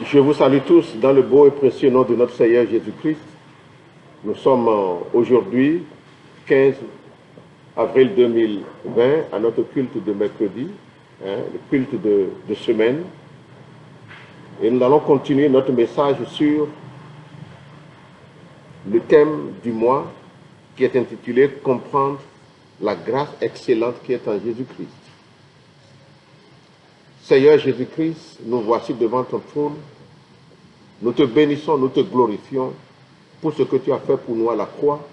Je vous salue tous dans le beau et précieux nom de notre Seigneur Jésus-Christ. Nous sommes aujourd'hui, 15 avril 2020, à notre culte de mercredi, le culte de semaine. Et nous allons continuer notre message sur le thème du mois qui est intitulé « Comprendre la grâce excellente qui est en Jésus-Christ ». Seigneur Jésus-Christ, nous voici devant ton trône. Nous te bénissons, nous te glorifions pour ce que tu as fait pour nous à la croix.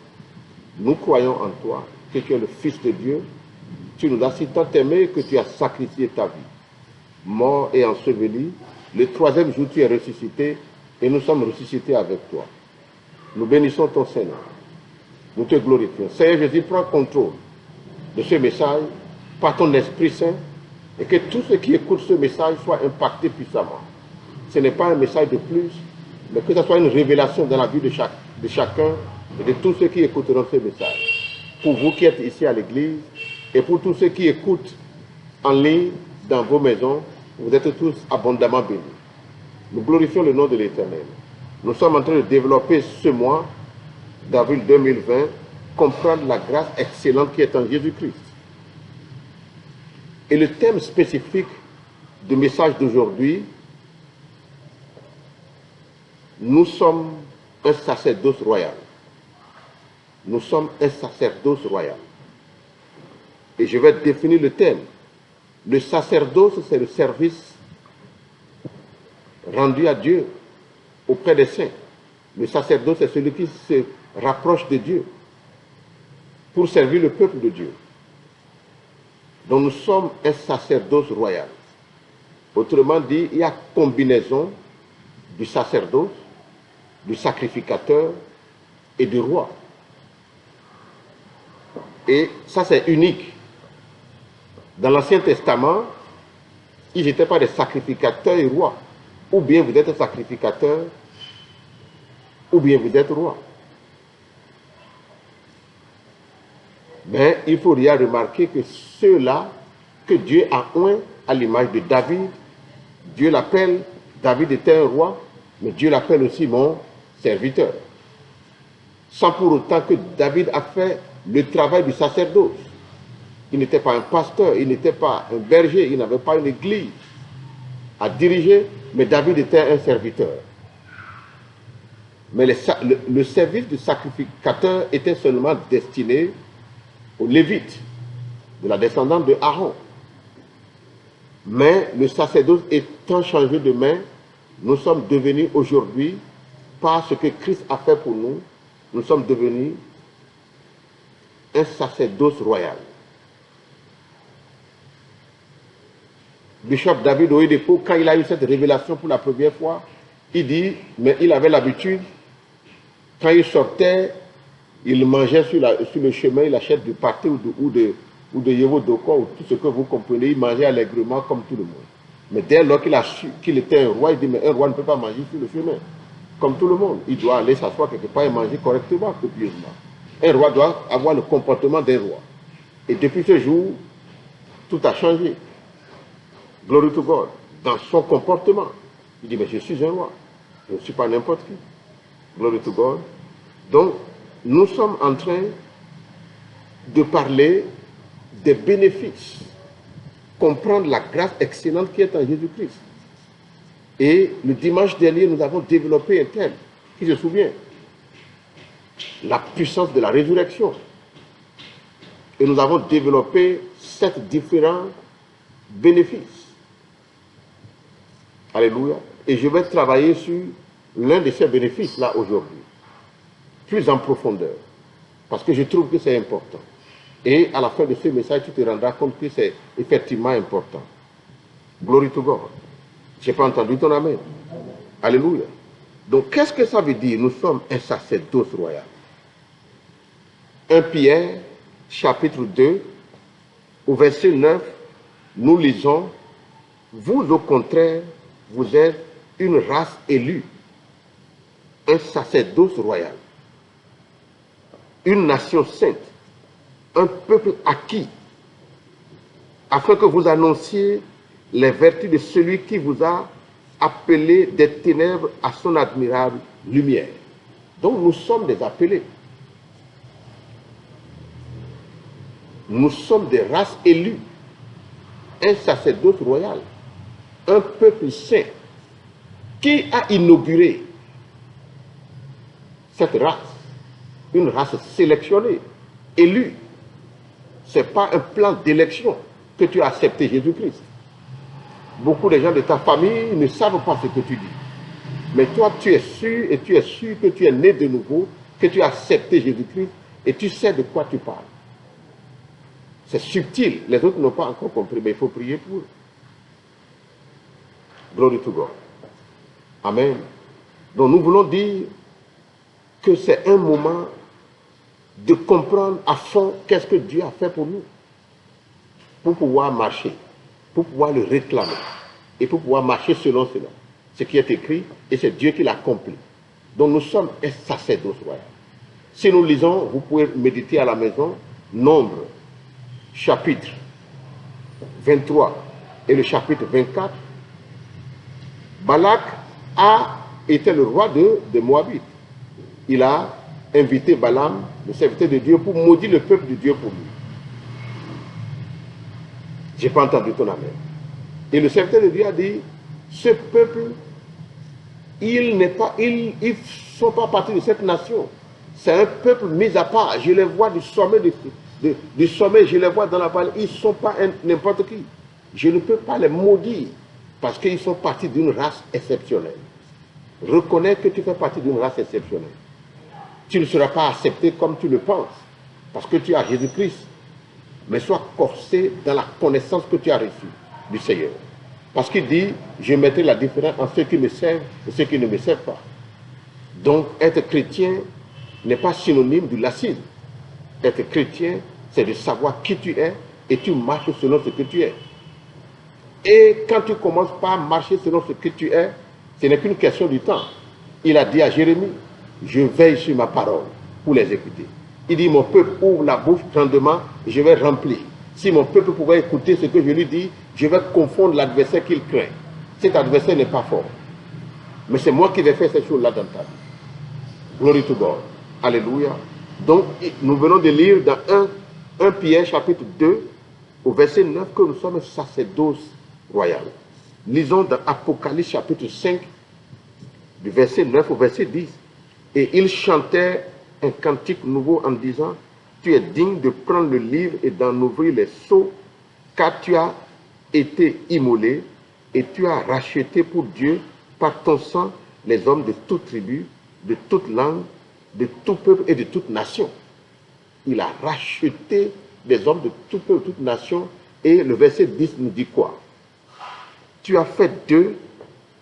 Nous croyons en toi, que tu es le Fils de Dieu. Tu nous as si tant aimés que tu as sacrifié ta vie. Mort et enseveli, le troisième jour tu es ressuscité et nous sommes ressuscités avec toi. Nous bénissons ton Seigneur. Nous te glorifions. Seigneur Jésus, prends contrôle de ce message par ton Esprit Saint et que tous ceux qui écoutent ce message soient impactés puissamment. Ce n'est pas un message de plus, mais que ce soit une révélation dans la vie de chacun et de tous ceux qui écouteront ce message. Pour vous qui êtes ici à l'église et pour tous ceux qui écoutent en ligne dans vos maisons, vous êtes tous abondamment bénis. Nous glorifions le nom de l'Éternel. Nous sommes en train de développer ce mois d'avril 2020, comprendre la grâce excellente qui est en Jésus-Christ. Et le thème spécifique du message d'aujourd'hui, nous sommes un sacerdoce royal. Nous sommes un sacerdoce royal. Et je vais définir le thème. Le sacerdoce, c'est le service rendu à Dieu auprès des saints. Le sacerdoce, c'est celui qui se rapproche de Dieu pour servir le peuple de Dieu. Donc nous sommes un sacerdoce royal. Autrement dit, il y a combinaison du sacerdoce, du sacrificateur et du roi. Et ça, c'est unique. Dans l'Ancien Testament, ils n'étaient pas des sacrificateurs et rois. Ou bien vous êtes un sacrificateur, ou bien vous êtes roi. Mais il faut bien remarquer que ceux-là que Dieu a oint à l'image de David, Dieu l'appelle, David était un roi, mais Dieu l'appelle aussi mon serviteur. Sans pour autant que David a fait le travail du sacerdoce. Il n'était pas un pasteur, il n'était pas un berger, il n'avait pas une église à diriger, mais David était un serviteur. Mais le service du sacrificateur était seulement destiné aux Lévites, de la descendance de Aaron. Mais le sacerdoce étant changé de main, nous sommes devenus aujourd'hui, par ce que Christ a fait pour nous, nous sommes devenus un sacerdoce royal. Bishop David Oyedepo, quand il a eu cette révélation pour la première fois, il dit, mais il avait l'habitude, quand il sortait, il mangeait sur le chemin, il achète du pâté ou de yevodoko, ou tout ce que vous comprenez, il mangeait allègrement comme tout le monde. Mais dès lors qu'il a su qu'il était un roi, il dit, mais un roi ne peut pas manger sur le chemin, comme tout le monde. Il doit aller s'asseoir quelque part et manger correctement, copieusement. Un roi doit avoir le comportement d'un roi. Et depuis ce jour, tout a changé. Glory to God. Dans son comportement. Il dit, mais je suis un roi. Je ne suis pas n'importe qui. Glory to God. Donc, nous sommes en train de parler des bénéfices. Comprendre la grâce excellente qui est en Jésus-Christ. Et le dimanche dernier, nous avons développé un thème. Qui se souvient? La puissance de la résurrection. Et nous avons développé 7 différents bénéfices. Alléluia. Et je vais travailler sur l'un de ces bénéfices-là aujourd'hui. Plus en profondeur. Parce que je trouve que c'est important. Et à la fin de ce message, tu te rendras compte que c'est effectivement important. Glory to God. Je n'ai pas entendu ton amen. Alléluia. Donc, qu'est-ce que ça veut dire? Nous sommes un sacerdoce royal. 1 Pierre, chapitre 2, au verset 9, nous lisons, vous au contraire, vous êtes une race élue, un sacerdoce royal, une nation sainte, un peuple acquis, afin que vous annonciez les vertus de celui qui vous a appelés des ténèbres à son admirable lumière. Donc nous sommes des appelés. Nous sommes des races élues, un sacerdoce royal, un peuple saint. Qui a inauguré cette race? Une race sélectionnée, élue. Ce n'est pas un plan d'élection que tu as accepté Jésus-Christ. Beaucoup de gens de ta famille ne savent pas ce que tu dis. Mais toi, tu es sûr, et tu es sûr que tu es né de nouveau, que tu as accepté Jésus-Christ, et tu sais de quoi tu parles. C'est subtil. Les autres n'ont pas encore compris, mais il faut prier pour eux. Glory to God. Amen. Donc nous voulons dire que c'est un moment de comprendre à fond qu'est-ce que Dieu a fait pour nous, pour pouvoir marcher, pour pouvoir le réclamer, et pour pouvoir marcher selon cela. Ce qui est écrit, et c'est Dieu qui l'accomplit. Donc nous sommes un sacerdoce royal. Si nous lisons, vous pouvez méditer à la maison, Nombre, chapitre 23 et le chapitre 24, Balak était le roi de Moabit. Il a invité Balaam, le serviteur de Dieu, pour maudire le peuple de Dieu pour lui. Je n'ai pas entendu ton amen. Et le serviteur de Dieu a dit, ce peuple, ils ne sont pas partis de cette nation. C'est un peuple mis à part. Je les vois du sommet, du sommet, je les vois dans la vallée. Ils ne sont pas n'importe qui. Je ne peux pas les maudire parce qu'ils sont partis d'une race exceptionnelle. Reconnais que tu fais partie d'une race exceptionnelle. Tu ne seras pas accepté comme tu le penses, parce que tu as Jésus-Christ. Mais sois corsé dans la connaissance que tu as reçue du Seigneur. Parce qu'il dit, je mettrai la différence entre ceux qui me servent et ceux qui ne me servent pas. Donc, être chrétien n'est pas synonyme du laïcisme. Être chrétien, c'est de savoir qui tu es et tu marches selon ce que tu es. Et quand tu commences par marcher selon ce que tu es, ce n'est qu'une question du temps. Il a dit à Jérémie, je veille sur ma parole pour l'exécuter. Il dit, mon peuple ouvre la bouche grandement, je vais remplir. Si mon peuple pouvait écouter ce que je lui dis, je vais confondre l'adversaire qu'il craint. Cet adversaire n'est pas fort. Mais c'est moi qui vais faire ces choses-là dans ta vie. Glory to God. Alléluia. Donc, nous venons de lire dans 1 Pierre chapitre 2, au verset 9, que nous sommes sacerdoce royal. Lisons dans Apocalypse chapitre 5, du verset 9 au verset 10. Et ils chantaient un cantique nouveau en disant, tu es digne de prendre le livre et d'en ouvrir les sceaux, car tu as été immolé et tu as racheté pour Dieu par ton sang les hommes de toute tribu, de toute langue, de tout peuple et de toute nation. Il a racheté des hommes de tout peuple, de toute nation. Et le verset 10 nous dit quoi? Tu as fait d'eux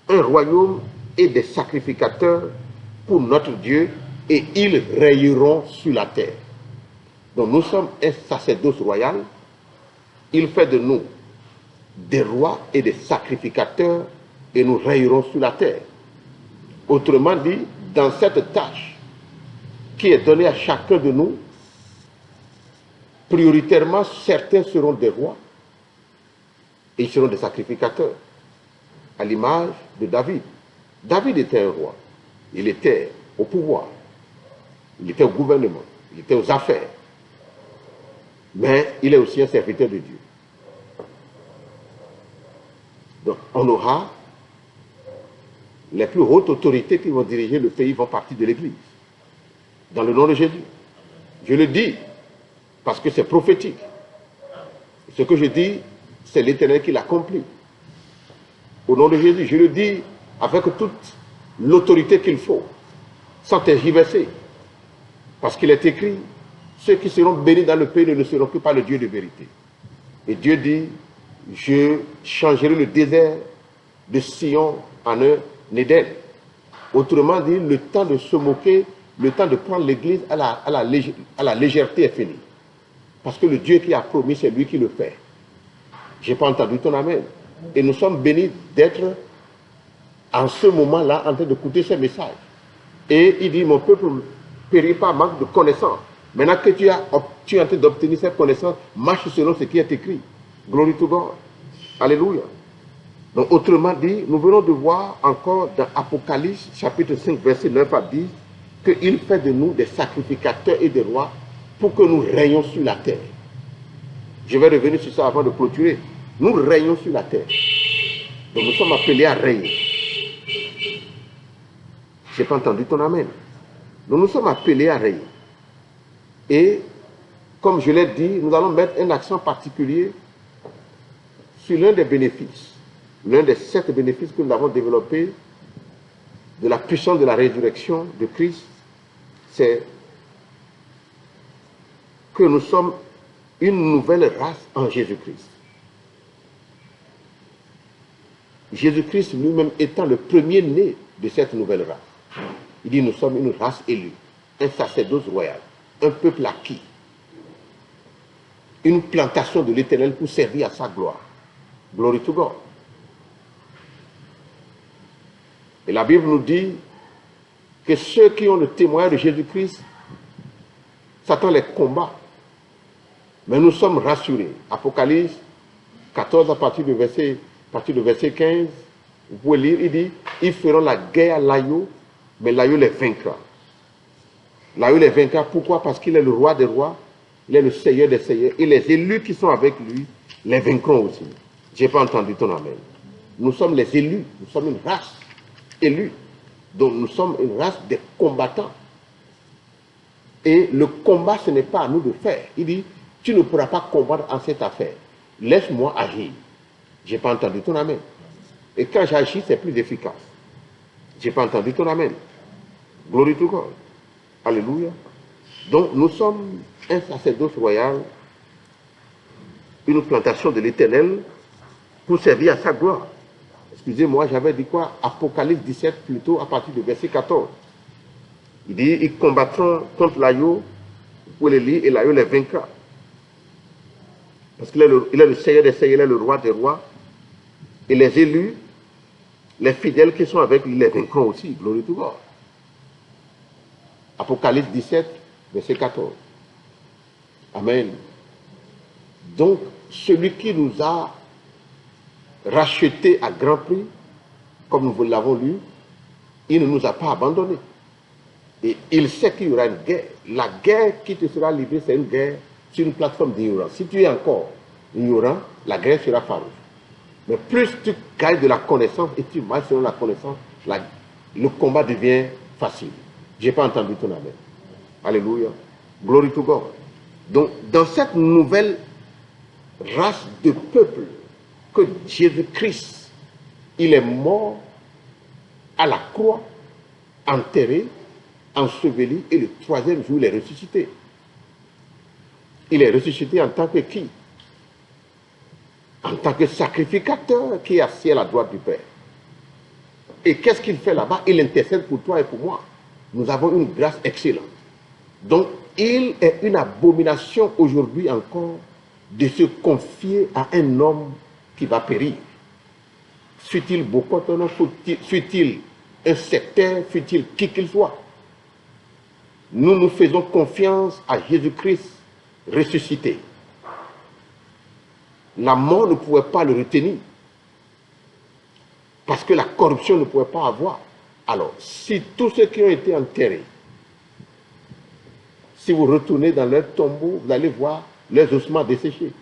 un royaume et des sacrificateurs pour notre Dieu, et ils rayeront sur la terre. Donc nous sommes un sacerdoce royal. Il fait de nous des rois et des sacrificateurs, et nous rayerons sur la terre. Autrement dit, dans cette tâche qui est donnée à chacun de nous, prioritairement, certains seront des rois et ils seront des sacrificateurs, à l'image de David. David était un roi, il était au pouvoir, il était au gouvernement, il était aux affaires, mais il est aussi un serviteur de Dieu. Donc on aura les plus hautes autorités qui vont diriger le pays, vont partir de l'Église, dans le nom de Jésus. Je le dis parce que c'est prophétique. Ce que je dis, c'est l'Éternel qui l'accomplit. Au nom de Jésus, je le dis avec toute l'autorité qu'il faut, sans tergiverser. Parce qu'il est écrit, ceux qui seront bénis dans le pays ne le seront que par le Dieu de vérité. Et Dieu dit, je changerai le désert de Sion en un Éden. Autrement dit, le temps de se moquer, le temps de prendre l'Église à la légèreté est fini. Parce que le Dieu qui a promis, c'est lui qui le fait. Je n'ai pas entendu ton amen. Et nous sommes bénis d'être en ce moment-là en train d'écouter ces messages. Et il dit, mon peuple ne périt pas manque de connaissance. Maintenant que tu es en train d'obtenir cette connaissance, marche selon ce qui est écrit. Glory to God. Alléluia. Donc, autrement dit, nous venons de voir encore dans Apocalypse, chapitre 5, verset 9 à 10, qu'il fait de nous des sacrificateurs et des rois pour que nous règnions sur la terre. Je vais revenir sur ça avant de clôturer. Nous régnons sur la terre. Donc, nous sommes appelés à régner. Je n'ai pas entendu ton amen. Donc, nous sommes appelés à régner. Et, comme je l'ai dit, nous allons mettre un accent particulier sur l'un des bénéfices, l'un des 7 bénéfices que nous avons développés de la puissance de la résurrection de Christ, c'est que nous sommes une nouvelle race en Jésus-Christ. Jésus-Christ lui-même étant le premier-né de cette nouvelle race. Il dit, nous sommes une race élue, un sacerdoce royal, un peuple acquis, une plantation de l'Éternel pour servir à sa gloire. Glory to God. Et la Bible nous dit que ceux qui ont le témoin de Jésus-Christ, Satan les combat. Mais nous sommes rassurés. Apocalypse 14 à partir du verset 15, vous pouvez lire, il dit, ils feront la guerre à l'agneau, mais l'agneau les vaincra. L'agneau les vaincra, pourquoi? Parce qu'il est le roi des rois, il est le seigneur des seigneurs, et les élus qui sont avec lui les vaincront aussi. Je n'ai pas entendu ton amen. Nous sommes les élus, nous sommes une race élue. Donc nous sommes une race de combattants. Et le combat, ce n'est pas à nous de faire. Il dit, tu ne pourras pas combattre en cette affaire. Laisse-moi agir. Je n'ai pas entendu ton amen. Et quand j'agis, c'est plus efficace. Je n'ai pas entendu ton amen. Glory to God. Alléluia. Donc nous sommes un sacerdoce royal, une plantation de l'Éternel pour servir à sa gloire. Excusez-moi, j'avais dit quoi? Apocalypse 17 plutôt à partir du verset 14. Il dit, ils combattront contre l'agneau, vous pouvez le lire, et l'agneau les vaincra. Parce qu'il est le Seigneur des Seigneurs, il est le roi des rois. Et les élus, les fidèles qui sont avec lui, les vaincront aussi. Glory to God. Apocalypse 17, verset 14. Amen. Donc, celui qui nous a rachetés à grand prix, comme nous l'avons lu, il ne nous a pas abandonnés. Et il sait qu'il y aura une guerre. La guerre qui te sera livrée, c'est une guerre sur une plateforme d'ignorance. Si tu es encore ignorant, la guerre sera farouche. Mais plus tu gagnes de la connaissance et tu marches selon la connaissance, le combat devient facile. Je n'ai pas entendu ton amen. Alléluia. Glory to God. Donc, dans cette nouvelle race de peuple que Jésus-Christ, il est mort à la croix, enterré, enseveli, et le 3e jour, il est ressuscité. Il est ressuscité en tant que qui? En tant que sacrificateur qui est assis à la droite du Père. Et qu'est-ce qu'il fait là-bas? Il intercède pour toi et pour moi. Nous avons une grâce excellente. Donc, il est une abomination aujourd'hui encore de se confier à un homme qui va périr. Fut-il Bokotono, fut-il un sectaire, fut-il qui qu'il soit. Nous nous faisons confiance à Jésus-Christ ressuscité. La mort ne pouvait pas le retenir. Parce que la corruption ne pouvait pas avoir. Alors, si tous ceux qui ont été enterrés, si vous retournez dans leur tombeau, vous allez voir leurs ossements desséchés.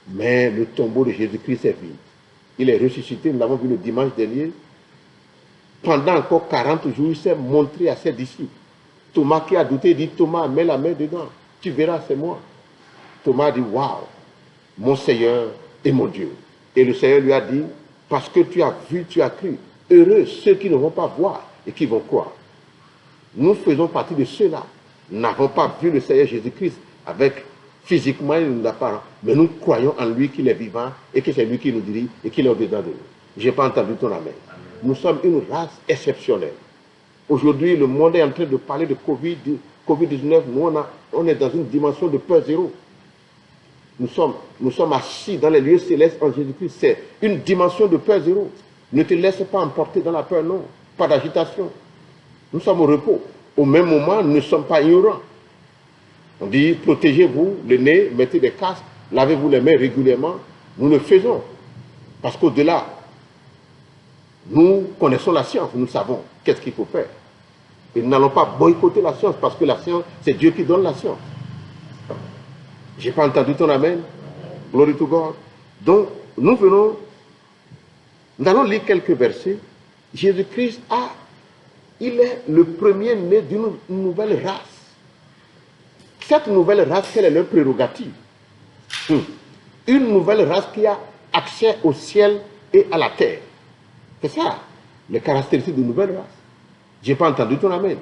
Mais le tombeau de Jésus-Christ est vide. Il est ressuscité, nous l'avons vu le dimanche dernier. Pendant encore 40 jours, il s'est montré à ses disciples. Thomas qui a douté dit, Thomas, mets la main dedans. Tu verras, c'est moi. Thomas dit, waouh, mon Seigneur et mon Dieu. Et le Seigneur lui a dit, parce que tu as vu, tu as cru. Heureux ceux qui ne vont pas voir et qui vont croire. Nous faisons partie de ceux-là. Nous n'avons pas vu le Seigneur Jésus-Christ avec physiquement, il nous apparent. Mais nous croyons en lui qu'il est vivant et que c'est lui qui nous dirige et qu'il est au-dedans de nous. Je n'ai pas entendu ton amen. Nous sommes une race exceptionnelle. Aujourd'hui, le monde est en train de parler de Covid-19. Nous, on est dans une dimension de peur zéro. Nous sommes assis dans les lieux célestes en Jésus-Christ. C'est une dimension de peur zéro. Ne te laisse pas emporter dans la peur, non. Pas d'agitation. Nous sommes au repos. Au même moment, nous ne sommes pas ignorants. On dit, protégez-vous le nez, mettez des casques, lavez-vous les mains régulièrement. Nous le faisons. Parce qu'au-delà Nous connaissons la science, nous savons qu'est-ce qu'il faut faire. Et nous n'allons pas boycotter la science parce que la science, c'est Dieu qui donne la science. Je n'ai pas entendu ton amen. Glory to God. Donc, nous allons lire quelques versets. Jésus-Christ il est le premier-né d'une nouvelle race. Cette nouvelle race, quelle est leur prérogative? Une nouvelle race qui a accès au ciel et à la terre. C'est ça, les caractéristiques de nouvelle race. Je n'ai pas entendu ton amen.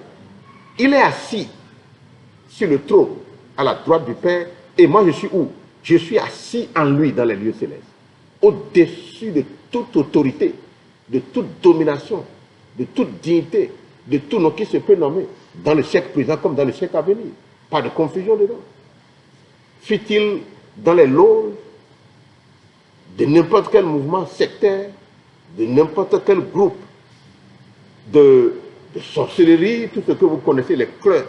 Il est assis sur le trône à la droite du Père. Et moi, je suis où? Je suis assis en lui dans les lieux célestes. Au-dessus de toute autorité, de toute domination, de toute dignité, de tout nom qui se peut nommer, dans le siècle présent comme dans le siècle à venir. Pas de confusion dedans. Fut-il dans les loges de n'importe quel mouvement sectaire, de n'importe quel groupe de sorcellerie, tout ce que vous connaissez, les clubs.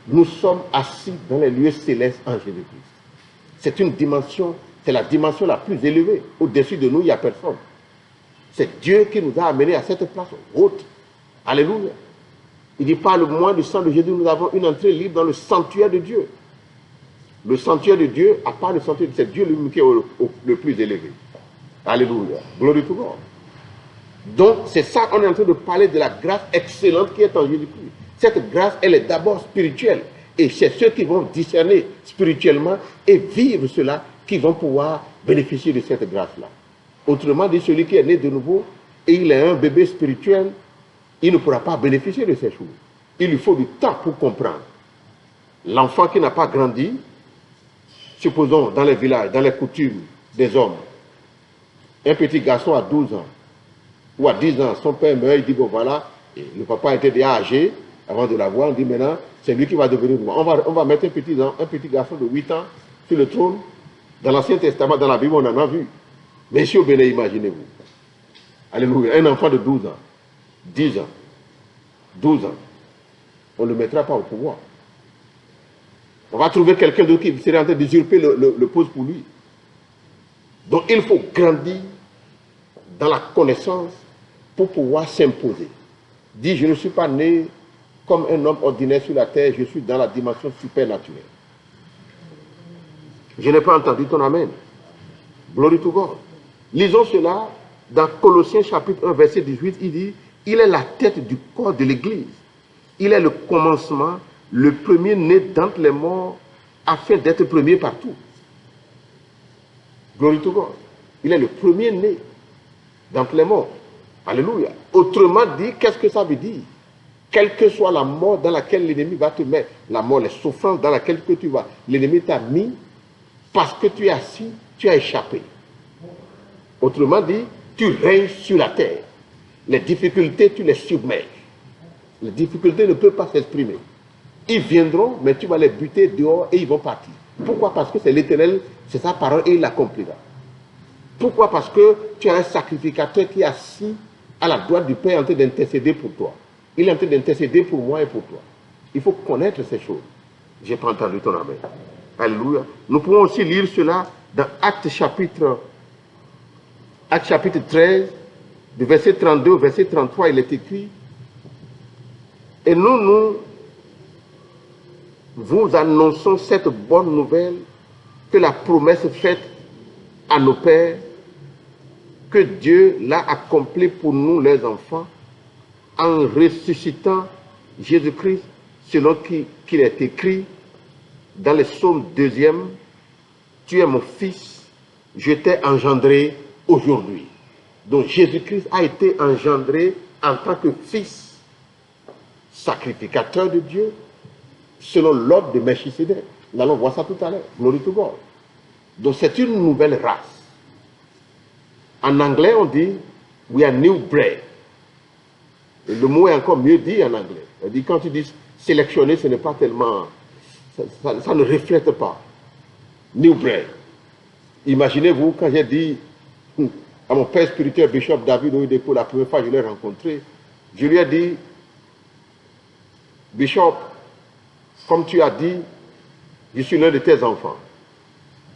Nous sommes assis dans les lieux célestes en Jésus-Christ. C'est une dimension, c'est la dimension la plus élevée. Au-dessus de nous, il n'y a personne. C'est Dieu qui nous a amenés à cette place haute. Alléluia. Il dit, par le moyen du sang de Jésus, nous avons une entrée libre dans le sanctuaire de Dieu. Le sanctuaire de Dieu, à part le sanctuaire, c'est Dieu lui qui est le plus élevé. Alléluia. Glory to God. Donc, c'est ça, on est en train de parler de la grâce excellente qui est en Jésus-Christ. Cette grâce, elle est d'abord spirituelle. Et c'est ceux qui vont discerner spirituellement et vivre cela qui vont pouvoir bénéficier de cette grâce-là. Autrement dit, celui qui est né de nouveau et il est un bébé spirituel, il ne pourra pas bénéficier de ces choses. Il lui faut du temps pour comprendre. L'enfant qui n'a pas grandi, supposons dans les villages, dans les coutumes des hommes, un petit garçon à 12 ans, ou à 10 ans, son père meurt, il dit, bon voilà, et le papa était déjà âgé, avant de l'avoir, on dit maintenant, c'est lui qui va devenir roi. On va mettre un petit garçon de 8 ans sur le trône. Dans l'Ancien Testament, dans la Bible, on en a vu. Mais si au Bénin, imaginez-vous. Alléluia, un enfant de 12 ans, 10 ans, 12 ans, on ne le mettra pas au pouvoir. On va trouver quelqu'un d'autre qui serait en train d'usurper le poste pour lui. Donc il faut grandir dans la connaissance pour pouvoir s'imposer. Dit, je ne suis pas né comme un homme ordinaire sur la terre, je suis dans la dimension supernaturelle. Je n'ai pas entendu ton amen. Glory to God. Lisons cela dans Colossiens chapitre 1, verset 18, il dit, il est la tête du corps de l'Église. Il est le commencement, le premier-né d'entre les morts, afin d'être premier partout. Glory to God. Il est le premier-né d'entre les morts. Alléluia. Autrement dit, qu'est-ce que ça veut dire? Quelle que soit la mort dans laquelle l'ennemi va te mettre, la mort, les souffrances dans laquelle tu vas, l'ennemi t'a mis, parce que tu es assis, tu as échappé. Autrement dit, tu règnes sur la terre. Les difficultés, tu les submerges. Les difficultés ne peuvent pas s'exprimer. Ils viendront, mais tu vas les buter dehors et ils vont partir. Pourquoi? Parce que c'est l'Éternel, c'est sa parole et il l'accomplira. Pourquoi? Parce que tu as un sacrificateur qui est assis à la droite du Père en train d'intercéder pour toi. Il est en train d'intercéder pour moi et pour toi. Il faut connaître ces choses. Je n'ai pas entendu ton amen. Alléluia. Nous pouvons aussi lire cela dans Actes chapitre 13, du verset 32 au verset 33, il est écrit, et nous vous annonçons cette bonne nouvelle, que la promesse faite à nos pères, que Dieu l'a accomplie pour nous les enfants, en ressuscitant Jésus-Christ, selon qu'il est écrit dans le psaume 2e, tu es mon fils, je t'ai engendré aujourd'hui. Donc Jésus-Christ a été engendré en tant que fils, sacrificateur de Dieu, selon l'ordre de Melchisédek. Nous allons voir ça tout à l'heure. Glory to God. Donc c'est une nouvelle race. En anglais, on dit we are new bred. Et le mot est encore mieux dit en anglais. On dit, quand tu dis sélectionner, ce n'est pas tellement. Ça ne reflète pas. New bred. Imaginez-vous, quand j'ai dit à mon père spirituel, Bishop David Oyedepo, la première fois que je l'ai rencontré, je lui ai dit, Bishop, comme tu as dit, je suis l'un de tes enfants.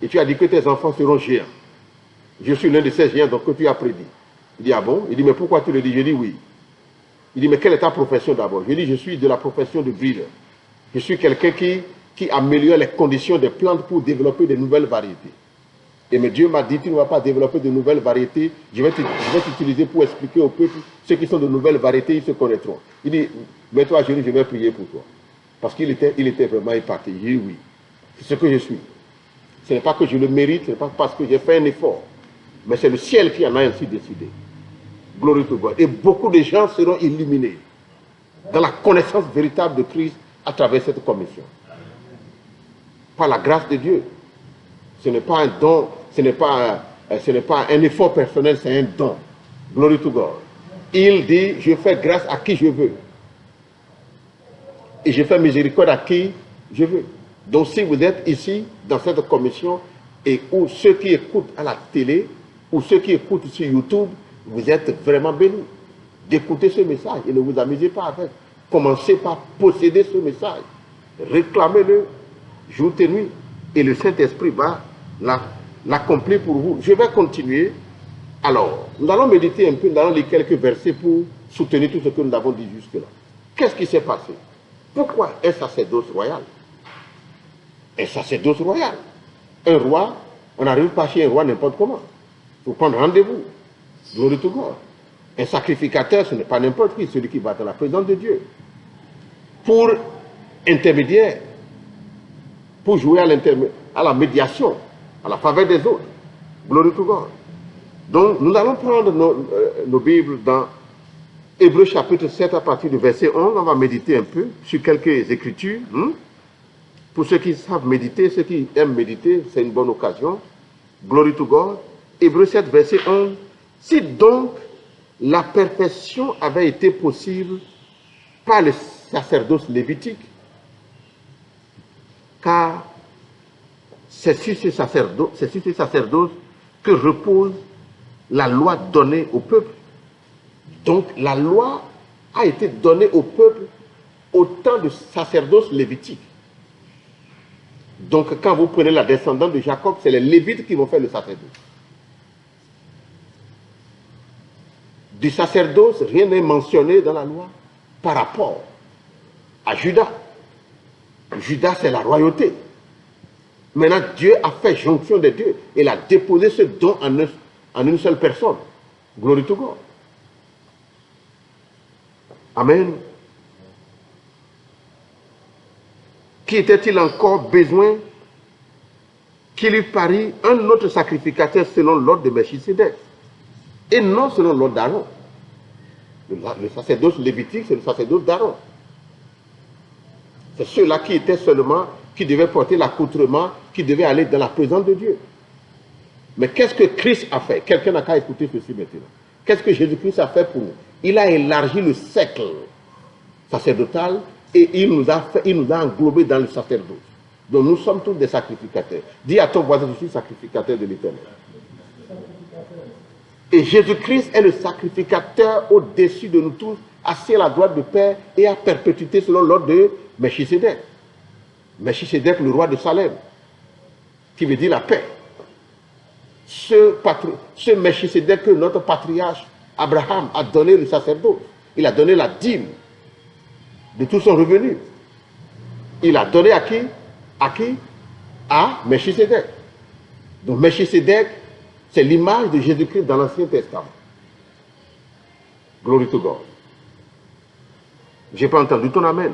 Et tu as dit que tes enfants seront géants. Je suis l'un de ces géants donc, que tu as prédit. Il dit, ah bon? Il dit, mais pourquoi tu le dis? Je dis, oui. Il dit, mais quelle est ta profession d'abord? Je dis, je suis de la profession de breeder. Je suis quelqu'un qui améliore les conditions des plantes pour développer de nouvelles variétés. Et mais Dieu m'a dit, tu ne vas pas développer de nouvelles variétés, je vais t'utiliser pour expliquer au peuple ceux qui sont de nouvelles variétés, ils se connaîtront. Il dit, mets-toi à genoux, je vais prier pour toi. Parce qu'il était vraiment épaté. J'ai dit oui, c'est ce que je suis. Ce n'est pas que je le mérite, ce n'est pas parce que j'ai fait un effort, mais c'est le ciel qui en a ainsi décidé. Glory to God. Et beaucoup de gens seront illuminés dans la connaissance véritable de Christ à travers cette commission. Par la grâce de Dieu. Ce n'est pas un don, ce n'est pas un effort personnel, c'est un don. Glory to God. Il dit, je fais grâce à qui je veux. Et je fais miséricorde à qui je veux. Donc si vous êtes ici, dans cette commission, et ou ceux qui écoutent à la télé, ou ceux qui écoutent sur YouTube, vous êtes vraiment bénis d'écouter ce message et ne vous amusez pas avec. Commencez par posséder ce message. Réclamez-le jour et nuit. Et le Saint-Esprit va l'accomplir pour vous. Je vais continuer. Alors, nous allons méditer un peu, nous allons lire quelques versets pour soutenir tout ce que nous avons dit jusque-là. Qu'est-ce qui s'est passé? Pourquoi un sacerdoce royal? Un sacerdoce royal. Un roi, on n'arrive pas chez un roi n'importe comment. Il faut prendre rendez-vous. Glory to God. Un sacrificateur, ce n'est pas n'importe qui, celui qui va dans la présence de Dieu. Pour intermédiaire, pour jouer à la médiation, à la faveur des autres. Glory to God. Donc, nous allons prendre nos Bibles dans Hébreux chapitre 7 à partir du verset 11. On va méditer un peu sur quelques écritures. Pour ceux qui savent méditer, ceux qui aiment méditer, c'est une bonne occasion. Glory to God. Hébreux 7, verset 11. Si donc la perfection avait été possible par le sacerdoce lévitique, car c'est sur ce sacerdoce que repose la loi donnée au peuple. Donc la loi a été donnée au peuple au temps du sacerdoce lévitique. Donc quand vous prenez la descendance de Jacob, c'est les Lévites qui vont faire le sacerdoce. Du sacerdoce, rien n'est mentionné dans la loi par rapport à Judas. Judas, c'est la royauté. Maintenant, Dieu a fait jonction des deux. Il a déposé ce don en une seule personne. Glory to God. Amen. Qui était-il encore besoin qu'il lui parît un autre sacrificateur selon l'ordre de Melchisédek et non selon l'ordre d'Aaron? Le sacerdoce lévitique, c'est le sacerdoce d'Aaron. C'est ceux-là qui étaient seulement, qui devaient porter l'accoutrement, qui devaient aller dans la présence de Dieu. Mais qu'est-ce que Christ a fait? Quelqu'un n'a qu'à écouter ceci maintenant. Qu'est-ce que Jésus-Christ a fait pour nous? Il a élargi le cercle sacerdotal et il nous a englobés dans le sacerdoce. Donc nous sommes tous des sacrificateurs. Dis à ton voisin, je suis sacrificateur de l'Éternel. Et Jésus-Christ est le sacrificateur au-dessus de nous tous, assis à la droite du Père et à perpétuité selon l'ordre de Melchisédek. Melchisédek, le roi de Salem, qui veut dire la paix. Ce Melchisédek que notre patriarche Abraham a donné le sacerdoce. Il a donné la dîme de tout son revenu. Il a donné à qui? À qui? À Melchisédek. Donc Melchisédek, c'est l'image de Jésus-Christ dans l'Ancien Testament. Glory to God. Je n'ai pas entendu ton amen.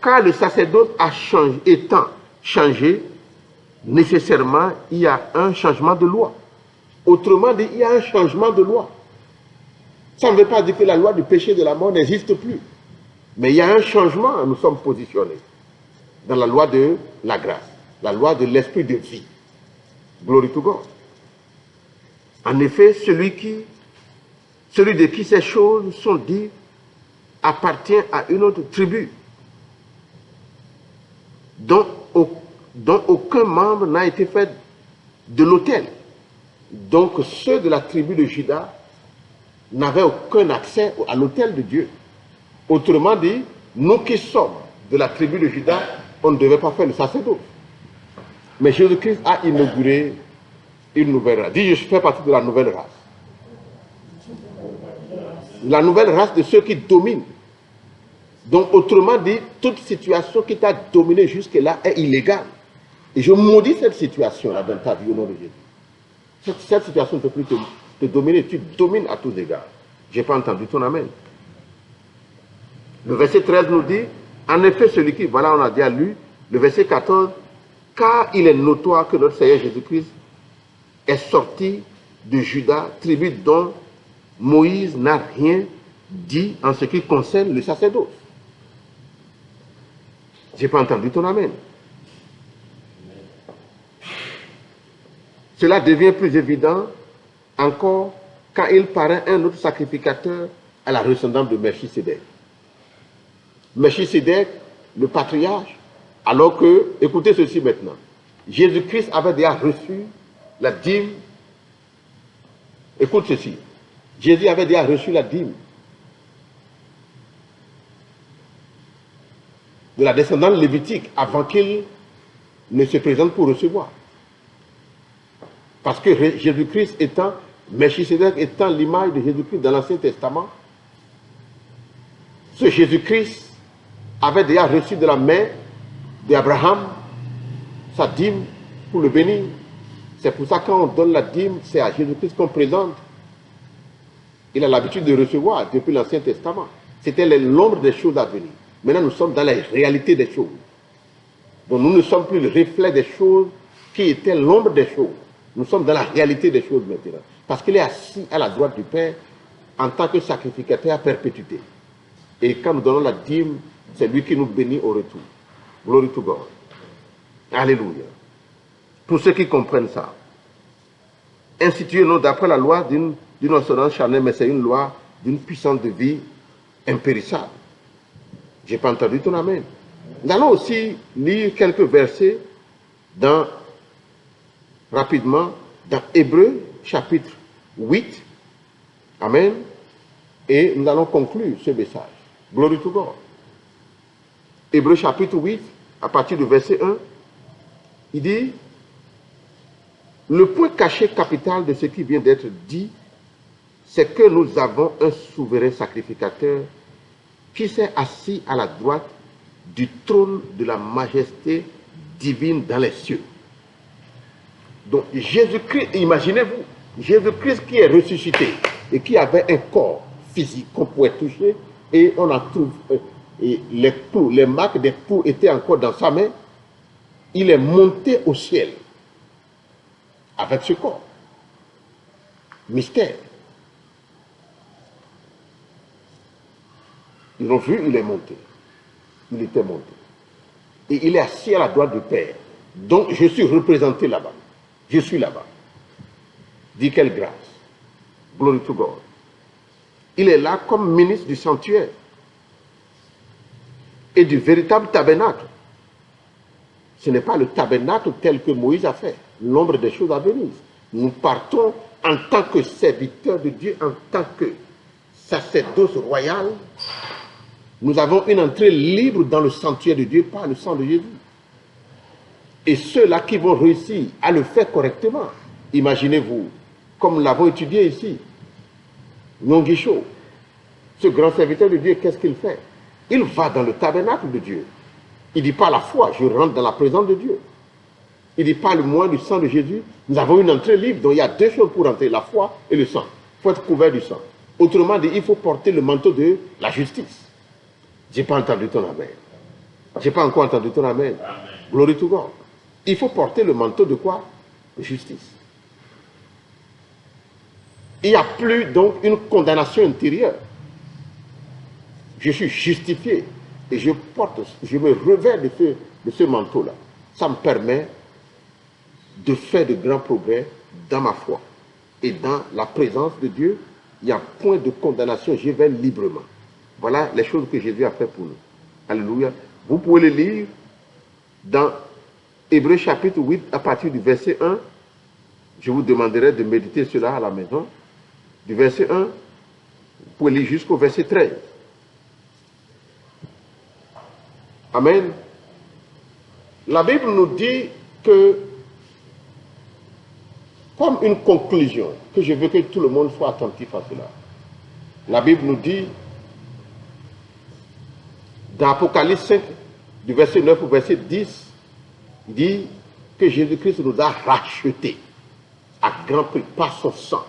Car le sacerdoce étant changé, nécessairement, il y a un changement de loi. Autrement dit, il y a un changement de loi. Ça ne veut pas dire que la loi du péché et de la mort n'existe plus. Mais il y a un changement, nous sommes positionnés dans la loi de la grâce, la loi de l'esprit de vie. Glory to God. En effet, celui de qui ces choses sont dites appartient à une autre tribu, dont aucun membre n'a été fait de l'autel. Donc ceux de la tribu de Juda n'avaient aucun accès à l'autel de Dieu. Autrement dit, nous qui sommes de la tribu de Juda, on ne devait pas faire le sacerdoce. Mais Jésus-Christ a inauguré une nouvelle race. Dis, je fais partie de la nouvelle race. La nouvelle race de ceux qui dominent. Donc, autrement dit, toute situation qui t'a dominé jusque-là est illégale. Et je maudis cette situation-là dans ta vie au nom de Jésus. Cette situation ne peut plus te dominer. Tu domines à tous égards. Je n'ai pas entendu ton amen. Le verset 13 nous dit, en effet, celui qui, voilà, on a déjà lu, le verset 14, car il est notoire que notre Seigneur Jésus-Christ est sorti de Juda, tribu dont Moïse n'a rien dit en ce qui concerne le sacerdoce. Je n'ai pas entendu ton amen. Cela devient plus évident encore quand il paraît un autre sacrificateur à la ressemblance de Melchisédek. Melchisédek, le patriarche, alors que, écoutez ceci maintenant, Jésus-Christ avait déjà reçu la dîme. Écoute ceci, Jésus avait déjà reçu la dîme de la descendance lévitique avant qu'il ne se présente pour recevoir. Parce que Jésus-Christ étant, Melchisédek étant l'image de Jésus-Christ dans l'Ancien Testament, ce Jésus-Christ avait déjà reçu de la main d'Abraham sa dîme pour le bénir. C'est pour ça que quand on donne la dîme, c'est à Jésus-Christ qu'on présente. Il a l'habitude de recevoir depuis l'Ancien Testament. C'était l'ombre des choses à venir. Maintenant, nous sommes dans la réalité des choses. Donc, nous ne sommes plus le reflet des choses qui étaient l'ombre des choses. Nous sommes dans la réalité des choses maintenant. Parce qu'il est assis à la droite du Père en tant que sacrificateur à perpétuité. Et quand nous donnons la dîme, c'est lui qui nous bénit au retour. Glory to God. Alléluia. Pour ceux qui comprennent ça. Instituer non d'après la loi d'une ordonnance charnelle, mais c'est une loi d'une puissance de vie impérissable. Je n'ai pas entendu ton amen. Nous allons aussi lire quelques versets rapidement dans Hébreux chapitre 8. Amen. Et nous allons conclure ce message. Glory to God. Hébreux chapitre 8, à partir du verset 1, il dit, le point caché capital de ce qui vient d'être dit, c'est que nous avons un souverain sacrificateur qui s'est assis à la droite du trône de la majesté divine dans les cieux. Donc Jésus-Christ, imaginez-vous, Jésus-Christ qui est ressuscité et qui avait un corps physique qu'on pouvait toucher, et on en trouve, et les marques des clous étaient encore dans sa main, il est monté au ciel avec ce corps. Mystère. Ils l'ont vu, il est monté. Il était monté. Et il est assis à la droite du Père. Donc je suis représenté là-bas. Je suis là-bas. Dis quelle grâce. Glory to God. Il est là comme ministre du sanctuaire et du véritable tabernacle. Ce n'est pas le tabernacle tel que Moïse a fait, l'ombre des choses à venir. Nous partons en tant que serviteurs de Dieu, en tant que sacerdoce royal. Nous avons une entrée libre dans le sanctuaire de Dieu par le sang de Jésus. Et ceux-là qui vont réussir à le faire correctement, imaginez-vous, comme nous l'avons étudié ici, Nyonguisho, ce grand serviteur de Dieu, qu'est-ce qu'il fait? Il va dans le tabernacle de Dieu. Il dit pas la foi, je rentre dans la présence de Dieu. Il dit pas le moins du sang de Jésus. Nous avons une entrée libre, donc il y a deux choses pour entrer, la foi et le sang. Il faut être couvert du sang. Autrement dit, il faut porter le manteau de la justice. Je n'ai pas entendu ton amen. Je n'ai pas encore entendu ton amen. Glory to God. Il faut porter le manteau de quoi? De justice. Il n'y a plus donc une condamnation intérieure. Je suis justifié et je me revers de ce manteau-là. Ça me permet de faire de grands progrès dans ma foi. Et dans la présence de Dieu, il n'y a point de condamnation, je vais librement. Voilà les choses que Jésus a fait pour nous. Alléluia. Vous pouvez le lire dans Hébreux chapitre 8, à partir du verset 1. Je vous demanderai de méditer cela à la maison. Du verset 1, vous pouvez lire jusqu'au verset 13. Amen. La Bible nous dit que, comme une conclusion, que je veux que tout le monde soit attentif à cela. La Bible nous dit, dans Apocalypse 5, du verset 9 au verset 10, il dit que Jésus-Christ nous a rachetés à grand prix par son sang.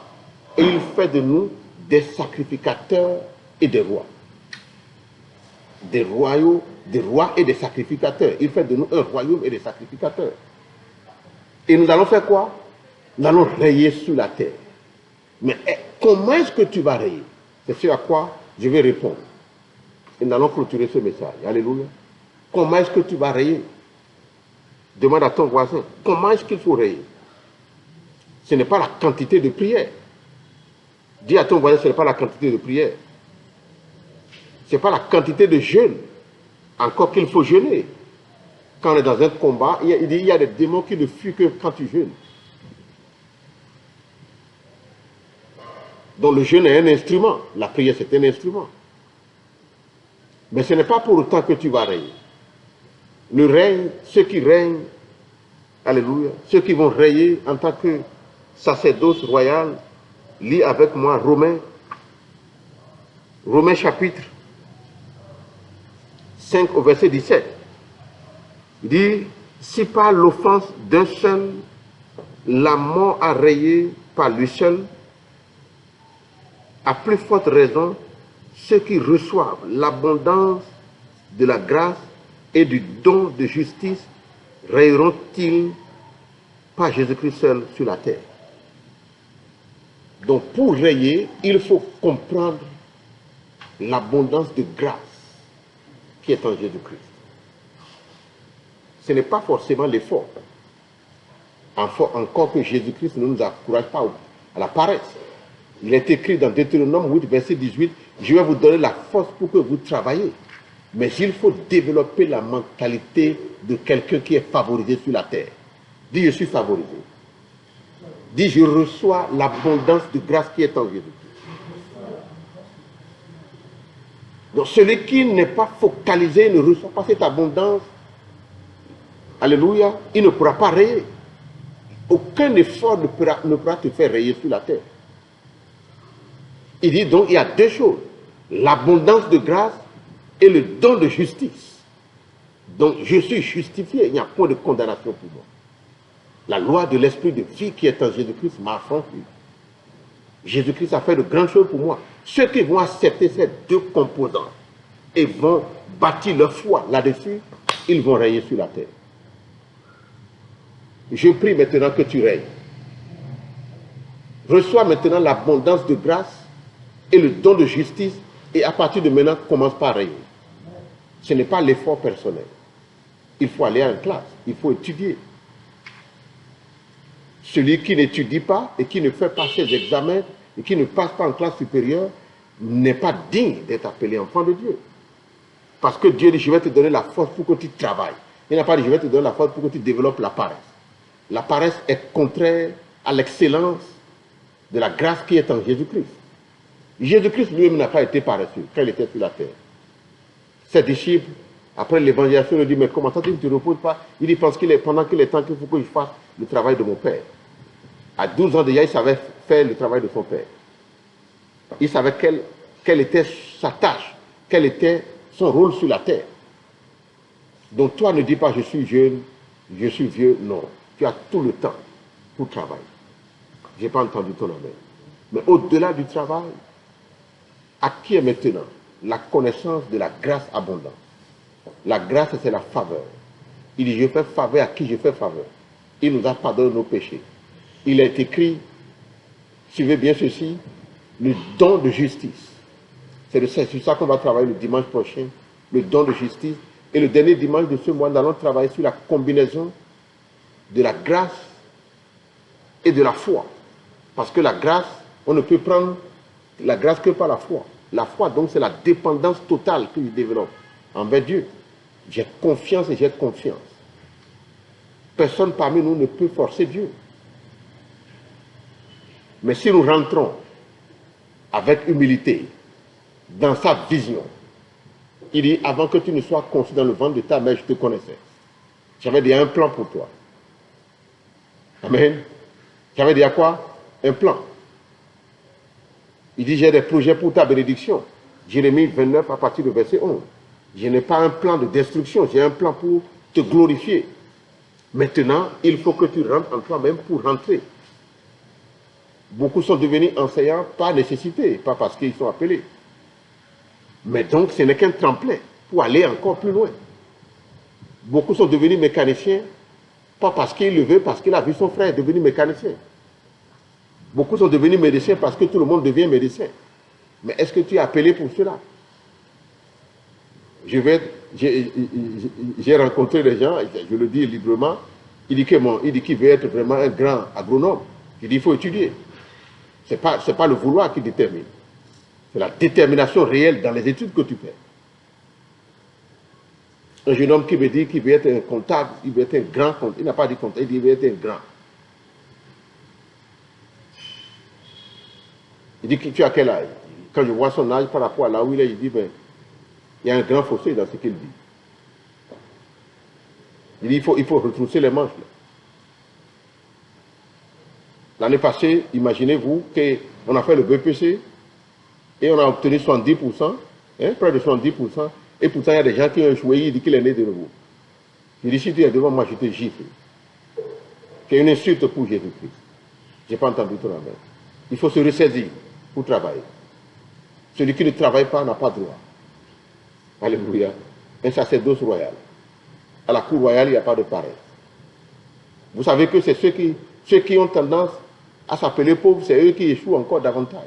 Et il fait de nous des sacrificateurs et des rois. Des rois et des sacrificateurs. Il fait de nous un royaume et des sacrificateurs. Et nous allons faire quoi? Nous allons rayer sur la terre. Mais comment est-ce que tu vas rayer? C'est ce à quoi je vais répondre. Et nous allons clôturer ce message. Alléluia. Comment est-ce que tu vas rayer? Demande à ton voisin. Comment est-ce qu'il faut rayer? Ce n'est pas la quantité de prière. Dis à ton voisin, ce n'est pas la quantité de prière. Ce n'est pas la quantité de jeûne. Encore qu'il faut jeûner. Quand on est dans un combat, il dit il y a des démons qui ne fuient que quand tu jeûnes. Donc le jeûne est un instrument. La prière, c'est un instrument. Mais ce n'est pas pour autant que tu vas régner. Le règne, ceux qui règnent, alléluia, ceux qui vont rayer en tant que sacerdoce royal, lis avec moi Romains chapitre 5 au verset 17. Il dit, si par l'offense d'un seul, la mort a rayé par lui seul, à plus forte raison, ceux qui reçoivent l'abondance de la grâce et du don de justice rayeront-ils par Jésus-Christ seul sur la terre. Donc pour rayer, il faut comprendre l'abondance de grâce qui est en Jésus-Christ. Ce n'est pas forcément l'effort. Encore que Jésus-Christ ne nous encourage pas à la paresse. Il est écrit dans Deutéronome 8, verset 18, je vais vous donner la force pour que vous travaillez. Mais il faut développer la mentalité de quelqu'un qui est favorisé sur la terre. Dis, je suis favorisé. Dis, je reçois l'abondance de grâce qui est en Jésus-Christ. Donc celui qui n'est pas focalisé, ne reçoit pas cette abondance, alléluia, il ne pourra pas rayer. Aucun effort ne pourra te faire rayer sur la terre. Il dit donc il y a deux choses, l'abondance de grâce et le don de justice. Donc je suis justifié, il n'y a point de condamnation pour moi. La loi de l'esprit de vie qui est en Jésus-Christ m'a affranchi. Jésus-Christ a fait de grandes choses pour moi. Ceux qui vont accepter ces deux composants et vont bâtir leur foi là-dessus, ils vont rayer sur la terre. Je prie maintenant que tu rayes. Reçois maintenant l'abondance de grâce et le don de justice, et à partir de maintenant, commence par rayer. Ce n'est pas l'effort personnel. Il faut aller en classe, il faut étudier. Celui qui n'étudie pas et qui ne fait pas ses examens et qui ne passe pas en classe supérieure n'est pas digne d'être appelé enfant de Dieu. Parce que Dieu dit, je vais te donner la force pour que tu travailles. Il n'a pas dit, je vais te donner la force pour que tu développes la paresse. La paresse est contraire à l'excellence de la grâce qui est en Jésus-Christ. Jésus-Christ lui-même n'a pas été paresseux quand il était sur la terre. Ses disciples, après l'évangélisation, lui disent, mais comment ça tu ne te reposes pas? Il dit, parce qu'il est pendant qu'il est temps qu'il faut que je fasse le travail de mon Père. À 12 ans déjà, il savait faire le travail de son Père. Il savait quelle était sa tâche, quel était son rôle sur la terre. Donc toi, ne dis pas, je suis jeune, je suis vieux. Non, tu as tout le temps pour travailler. Je n'ai pas entendu ton amen. Mais au-delà du travail, acquiert maintenant la connaissance de la grâce abondante. La grâce, c'est la faveur. Il dit, je fais faveur à qui je fais faveur. Il nous a pardonné nos péchés. Il est écrit, suivez bien ceci, le don de justice. C'est sur ça qu'on va travailler le dimanche prochain, le don de justice. Et le dernier dimanche de ce mois, nous allons travailler sur la combinaison de la grâce et de la foi. Parce que la grâce, on ne peut prendre la grâce que par la foi. La foi, donc, c'est la dépendance totale que je développe envers Dieu. J'ai confiance et j'ai confiance. Personne parmi nous ne peut forcer Dieu. Mais si nous rentrons avec humilité dans sa vision, il dit, avant que tu ne sois conçu dans le ventre de ta mère, je te connaissais. J'avais déjà un plan pour toi. Amen. J'avais déjà quoi? Un plan. Il dit, j'ai des projets pour ta bénédiction. Jérémie 29 à partir du verset 11. Je n'ai pas un plan de destruction, j'ai un plan pour te glorifier. Maintenant, il faut que tu rentres en toi-même pour rentrer. Beaucoup sont devenus enseignants par nécessité, pas parce qu'ils sont appelés. Mais donc, ce n'est qu'un tremplin pour aller encore plus loin. Beaucoup sont devenus mécaniciens, pas parce qu'il le veut, parce qu'il a vu son frère devenir mécanicien. Beaucoup sont devenus médecins parce que tout le monde devient médecin. Mais est-ce que tu es appelé pour cela? J'ai rencontré des gens, je le dis librement, il dit qu'il veut être vraiment un grand agronome. Il dit qu'il faut étudier. Ce n'est pas le vouloir qui détermine. C'est la détermination réelle dans les études que tu fais. Un jeune homme qui me dit qu'il veut être un comptable, il veut être un grand comptable. Il n'a pas dit comptable, il dit qu'il veut être un grand. Il dit que tu as quel âge? Quand je vois son âge par rapport à là où il est, il dit, ben, il y a un grand fossé dans ce qu'il dit. Il dit, il faut retrousser les manches. L'année passée, imaginez-vous qu'on a fait le BPC et on a obtenu 70%, près de 70%, et pourtant il y a des gens qui ont échoué, il dit qu'il est né de nouveau. Il dit, si tu es devant moi, je te gifle. C'est une insulte pour Jésus-Christ. Je n'ai pas entendu ton amen. Il faut se ressaisir pour travailler. Celui qui ne travaille pas n'a pas droit. Alléluia. Un sacerdoce royal. À la cour royale, il n'y a pas de paresse. Vous savez que c'est ceux qui ont tendance à s'appeler pauvres, c'est eux qui échouent encore davantage.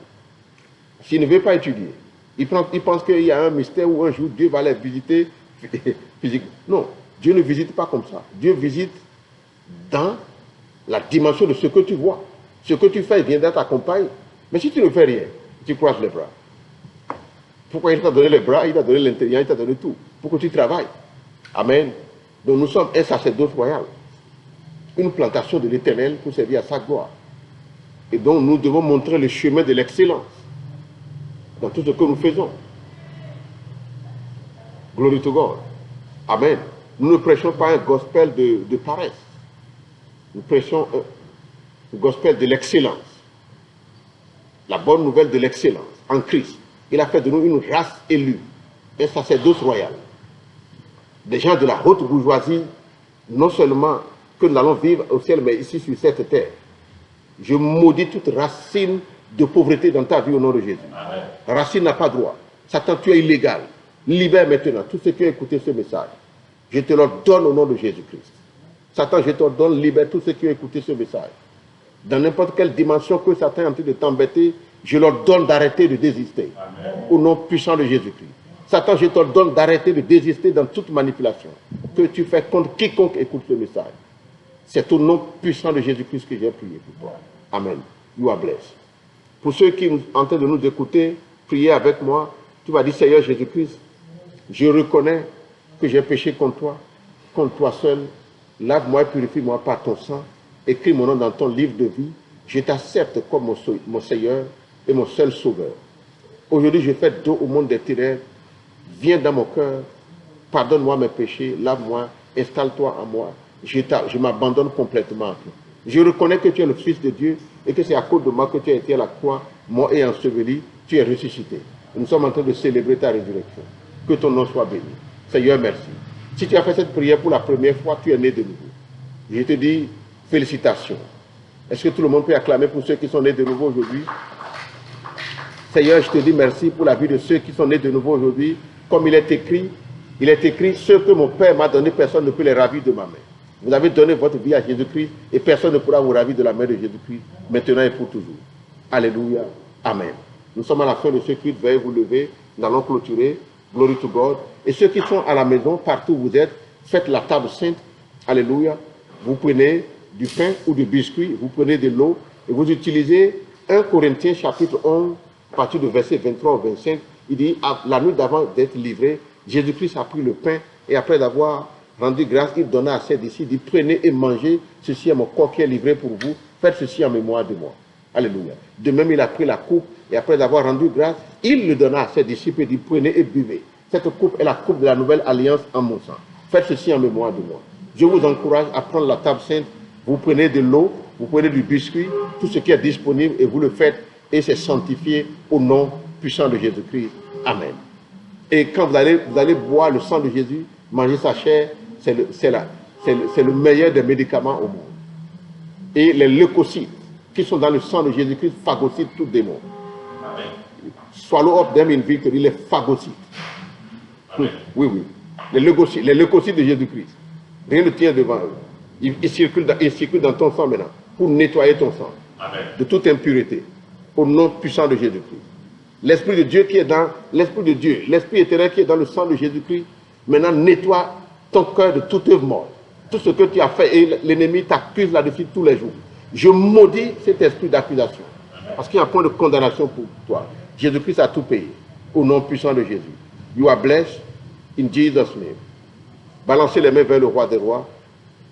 S'ils ne veulent pas étudier, ils pensent qu'il y a un mystère où un jour Dieu va les visiter physiquement. Non, Dieu ne visite pas comme ça. Dieu visite dans la dimension de ce que tu vois. Ce que tu fais, il viendra t'accompagner. Mais si tu ne fais rien, tu croises les bras. Pourquoi il t'a donné les bras, il t'a donné l'intérieur, il t'a donné tout. Pour que tu travailles. Amen. Donc nous sommes un sacerdoce royal. Une plantation de l'Éternel pour servir à sa gloire. Et donc nous devons montrer le chemin de l'excellence dans tout ce que nous faisons. Glory to God. Amen. Nous ne prêchons pas un gospel de paresse. Nous prêchons un gospel de l'excellence. La bonne nouvelle de l'excellence en Christ. Il a fait de nous une race élue, un sacerdoce royal. Des gens de la haute bourgeoisie, non seulement que nous allons vivre au ciel, mais ici sur cette terre. Je maudis toute racine de pauvreté dans ta vie au nom de Jésus. Amen. Racine n'a pas droit. Satan, tu es illégal. Libère maintenant tous ceux qui ont écouté ce message. Je te le donne au nom de Jésus-Christ. Satan, je te donne, libère tous ceux qui ont écouté ce message. Dans n'importe quelle dimension que Satan est en train de t'embêter, je leur donne d'arrêter de désister. Amen. Au nom puissant de Jésus-Christ. Satan, je te donne d'arrêter de désister dans toute manipulation que tu fais contre quiconque écoute ce message. C'est au nom puissant de Jésus-Christ que j'ai prié pour toi. Amen. You are blessed. Pour ceux qui sont en train de nous écouter, priez avec moi. Tu vas dire, Seigneur Jésus-Christ, je reconnais que j'ai péché contre toi seul. Lave-moi et purifie-moi par ton sang. Écris mon nom dans ton livre de vie. Je t'accepte comme mon Seigneur et mon seul Sauveur. Aujourd'hui, je fais dos au monde des ténèbres. Viens dans mon cœur. Pardonne-moi mes péchés. Lave-moi. Installe-toi en moi. Je m'abandonne complètement à toi. Je reconnais que tu es le Fils de Dieu et que c'est à cause de moi que tu as été à la croix, mort et enseveli, tu es ressuscité. Nous sommes en train de célébrer ta résurrection. Que ton nom soit béni. Seigneur, merci. Si tu as fait cette prière pour la première fois, tu es né de nouveau. Je te dis félicitations. Est-ce que tout le monde peut acclamer pour ceux qui sont nés de nouveau aujourd'hui? Seigneur, je te dis merci pour la vie de ceux qui sont nés de nouveau aujourd'hui. Comme il est écrit, ce que mon Père m'a donné, personne ne peut les ravir de ma main. Vous avez donné votre vie à Jésus-Christ et personne ne pourra vous ravir de la main de Jésus-Christ, maintenant et pour toujours. Alléluia. Amen. Nous sommes à la fin de ce culte. Veuillez vous lever. Nous allons clôturer. Glory to God. Et ceux qui sont à la maison, partout où vous êtes, faites la table sainte. Alléluia. Vous prenez du pain ou du biscuit, vous prenez de l'eau et vous utilisez 1 Corinthiens chapitre 11, à partir du verset 23 au 25. Il dit, la nuit d'avant d'être livré, Jésus-Christ a pris le pain et après d'avoir rendu grâce, il donna à ses disciples, il dit, prenez et mangez, ceci est mon corps qui est livré pour vous, faites ceci en mémoire de moi. Alléluia. De même, il a pris la coupe et après avoir rendu grâce, il le donna à ses disciples et dit, prenez et buvez. Cette coupe est la coupe de la nouvelle alliance en mon sang. Faites ceci en mémoire de moi. Je vous encourage à prendre la table sainte, vous prenez de l'eau, vous prenez du biscuit, tout ce qui est disponible et vous le faites et c'est sanctifié au nom puissant de Jésus-Christ. Amen. Et quand vous allez boire le sang de Jésus, manger sa chair, c'est le meilleur des médicaments au monde. Et les leucocytes qui sont dans le sang de Jésus-Christ phagocytent tout démon. Amen. Swallow up them in victory, les phagocytes. Oui, oui, oui. Les leucocytes de Jésus-Christ. Rien ne tient devant eux. Il circule dans ton sang maintenant pour nettoyer ton sang. Amen. De toute impureté. Au nom puissant de Jésus-Christ. L'Esprit de Dieu qui est dans l'Esprit de Dieu, l'Esprit éternel qui est dans le sang de Jésus-Christ, maintenant nettoie ton cœur de toute œuvre morte. Tout ce que tu as fait et l'ennemi t'accuse là-dessus tous les jours. Je maudis cet esprit d'accusation. Parce qu'il n'y a point de condamnation pour toi. Jésus-Christ a tout payé. Au nom puissant de Jésus. You are blessed in Jesus' name. Balancez les mains vers le roi des rois.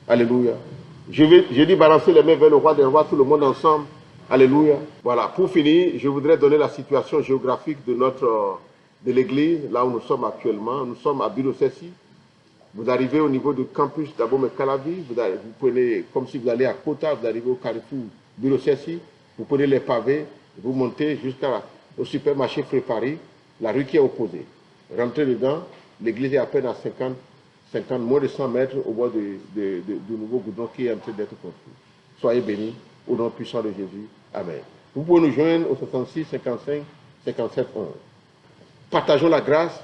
Alléluia. Je dis balancer les mains vers le roi des rois, tout le monde ensemble. Alléluia. Voilà. Pour finir, je voudrais donner la situation géographique de l'église, là où nous sommes actuellement. Nous sommes à Bureau-Cessy. Vous arrivez au niveau du campus d'Abomey-Calavi, vous prenez, comme si vous allez à Kota, vous arrivez au carrefour Bureau-Cessy, vous prenez les pavés, vous montez jusqu'au supermarché Fréparis, la rue qui est opposée. Rentrez dedans, l'église est à peine à 50, moins de 100 mètres au bord du nouveau goudron qui est en train d'être construit. Soyez bénis, au nom puissant de Jésus. Amen. Vous pouvez nous joindre au 66 55 57 11. Partageons la grâce.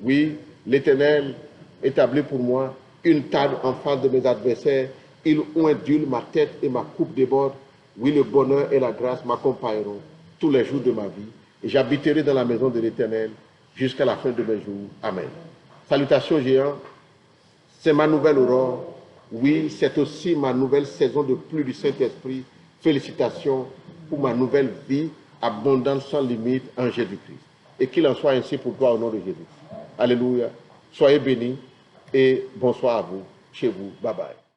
Oui, l'Éternel établit pour moi une table en face de mes adversaires. Il ondule ma tête et ma coupe déborde. Oui, le bonheur et la grâce m'accompagneront tous les jours de ma vie. Et j'habiterai dans la maison de l'Éternel jusqu'à la fin de mes jours. Amen. Salutations géants. C'est ma nouvelle aurore. Oui, c'est aussi ma nouvelle saison de pluie du Saint-Esprit. Félicitations pour ma nouvelle vie abondante sans limite en Jésus-Christ. Et qu'il en soit ainsi pour toi au nom de Jésus. Alléluia. Soyez bénis et bonsoir à vous, chez vous. Bye bye.